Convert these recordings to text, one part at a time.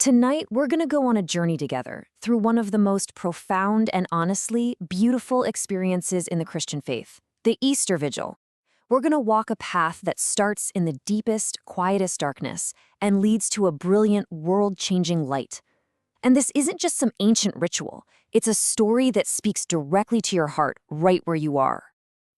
Tonight, we're going to go on a journey together through one of the most profound and honestly beautiful experiences in the Christian faith, the Easter Vigil. We're going to walk a path that starts in the deepest, quietest darkness and leads to a brilliant, world-changing light. And this isn't just some ancient ritual. It's a story that speaks directly to your heart right where you are.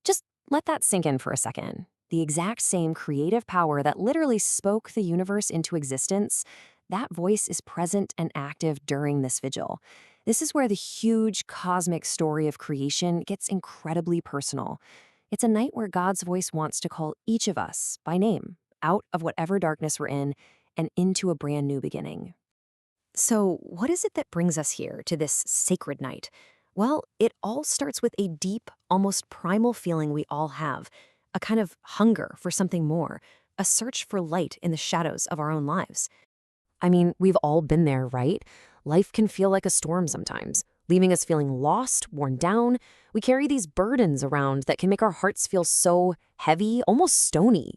Just let that sink in for a second. The exact same creative power that literally spoke the universe into existence, that voice is present and active during this vigil. This is where the huge cosmic story of creation gets incredibly personal. It's a night where God's voice wants to call each of us by name, out of whatever darkness we're in, and into a brand new beginning. So, what is it that brings us here to this sacred night? Well, it all starts with a deep, almost primal feeling we all have, a kind of hunger for something more, a search for light in the shadows of our own lives. I mean, we've all been there, right? Life can feel like a storm sometimes, leaving us feeling lost, worn down. We carry these burdens around that can make our hearts feel so heavy, almost stony,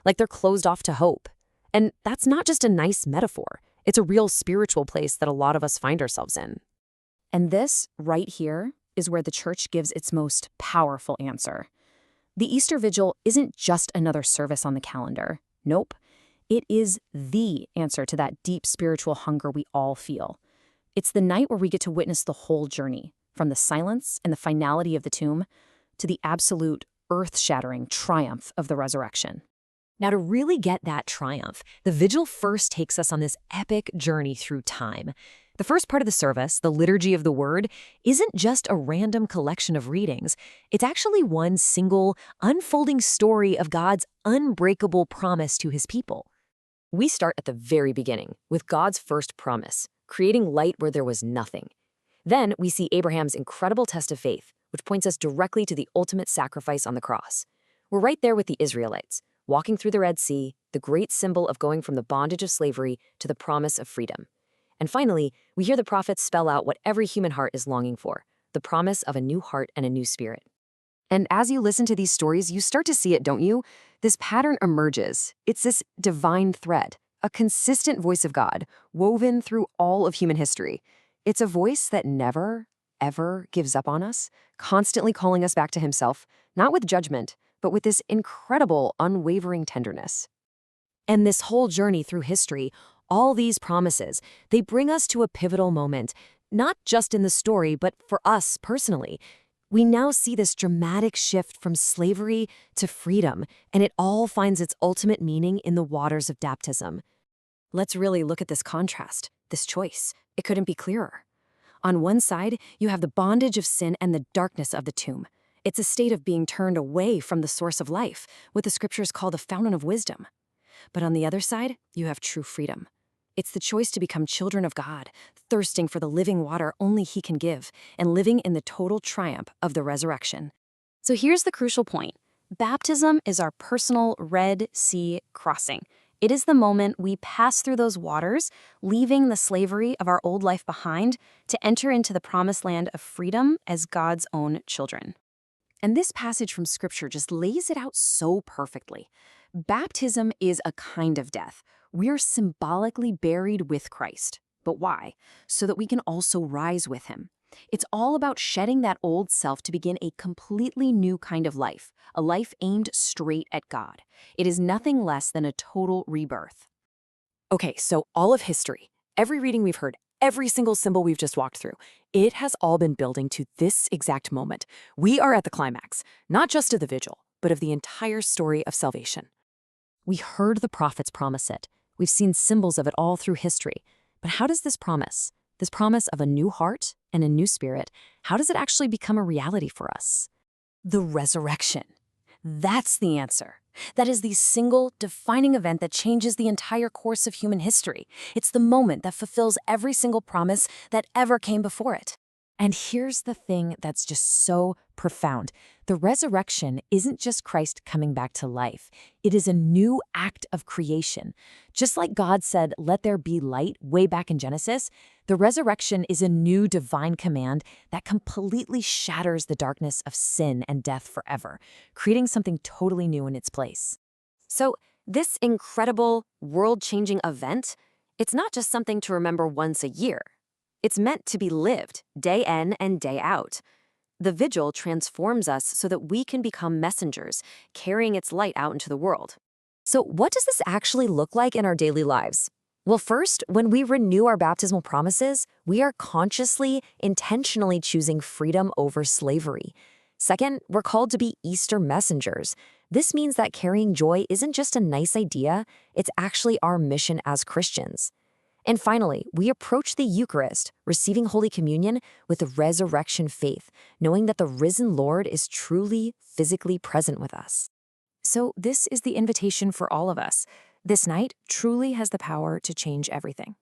like they're closed off to hope. And that's not just a nice metaphor. It's a real spiritual place that a lot of us find ourselves in. And this, right here, is where the church gives its most powerful answer. The Easter Vigil isn't just another service on the calendar. Nope. It is the answer to that deep spiritual hunger we all feel. It's the night where we get to witness the whole journey, from the silence and the finality of the tomb to the absolute earth-shattering triumph of the resurrection. Now, to really get that triumph, the vigil first takes us on this epic journey through time. The first part of the service, the Liturgy of the Word, isn't just a random collection of readings. It's actually one single, unfolding story of God's unbreakable promise to his people. We start at the very beginning, with God's first promise, creating light where there was nothing. Then we see Abraham's incredible test of faith, which points us directly to the ultimate sacrifice on the cross. We're right there with the Israelites, walking through the Red Sea, the great symbol of going from the bondage of slavery to the promise of freedom. And finally, we hear the prophets spell out what every human heart is longing for, the promise of a new heart and a new spirit. And as you listen to these stories, you start to see it, don't you? This pattern emerges. It's this divine thread, a consistent voice of God, woven through all of human history. It's a voice that never, ever gives up on us, constantly calling us back to himself, not with judgment, but with this incredible, unwavering tenderness. And this whole journey through history, all these promises, they bring us to a pivotal moment, not just in the story, but for us personally. We now see this dramatic shift from slavery to freedom, and it all finds its ultimate meaning in the waters of baptism. Let's really look at this contrast, this choice. It couldn't be clearer. On one side, you have the bondage of sin and the darkness of the tomb. It's a state of being turned away from the source of life, what the scriptures call the fountain of wisdom. But on the other side, you have true freedom. It's the choice to become children of God, thirsting for the living water only he can give, and living in the total triumph of the resurrection. So here's the crucial point. Baptism is our personal Red Sea crossing. It is the moment we pass through those waters, leaving the slavery of our old life behind to enter into the promised land of freedom as God's own children. And this passage from Scripture just lays it out so perfectly. Baptism is a kind of death. We're symbolically buried with Christ. But why? So that we can also rise with him. It's all about shedding that old self to begin a completely new kind of life, a life aimed straight at God. It is nothing less than a total rebirth. Okay, so all of history, every reading we've heard, every single symbol we've just walked through, it has all been building to this exact moment. We are at the climax, not just of the vigil, but of the entire story of salvation. We heard the prophets promise it. We've seen symbols of it all through history. But how does this promise of a new heart and a new spirit, how does it actually become a reality for us? The resurrection. That's the answer. That is the single defining event that changes the entire course of human history. It's the moment that fulfills every single promise that ever came before it. And here's the thing that's just so profound. The resurrection isn't just Christ coming back to life. It is a new act of creation. Just like God said, "Let there be light," way back in Genesis, the resurrection is a new divine command that completely shatters the darkness of sin and death forever, creating something totally new in its place. So, this incredible, world-changing event, It's not just something to remember once a year. It's meant to be lived, day in and day out. The Vigil transforms us so that we can become messengers, carrying its light out into the world. So what does this actually look like in our daily lives? Well, first, when we renew our baptismal promises, we are consciously, intentionally choosing freedom over slavery. Second, we're called to be Easter messengers. This means that carrying joy isn't just a nice idea, it's actually our mission as Christians. And finally, we approach the Eucharist, receiving Holy Communion with a resurrection faith, knowing that the risen Lord is truly, physically present with us. So this is the invitation for all of us. This night truly has the power to change everything.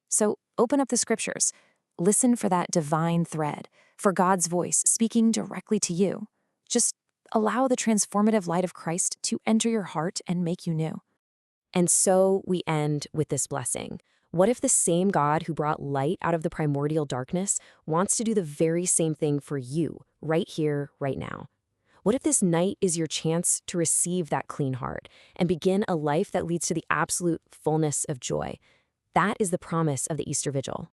So open up the scriptures. Listen for that divine thread, for God's voice speaking directly to you. Just allow the transformative light of Christ to enter your heart and make you new. And so we end with this blessing. What if the same God who brought light out of the primordial darkness wants to do the very same thing for you, right here, right now? What if this night is your chance to receive that clean heart and begin a life that leads to the absolute fullness of joy? That is the promise of the Easter Vigil.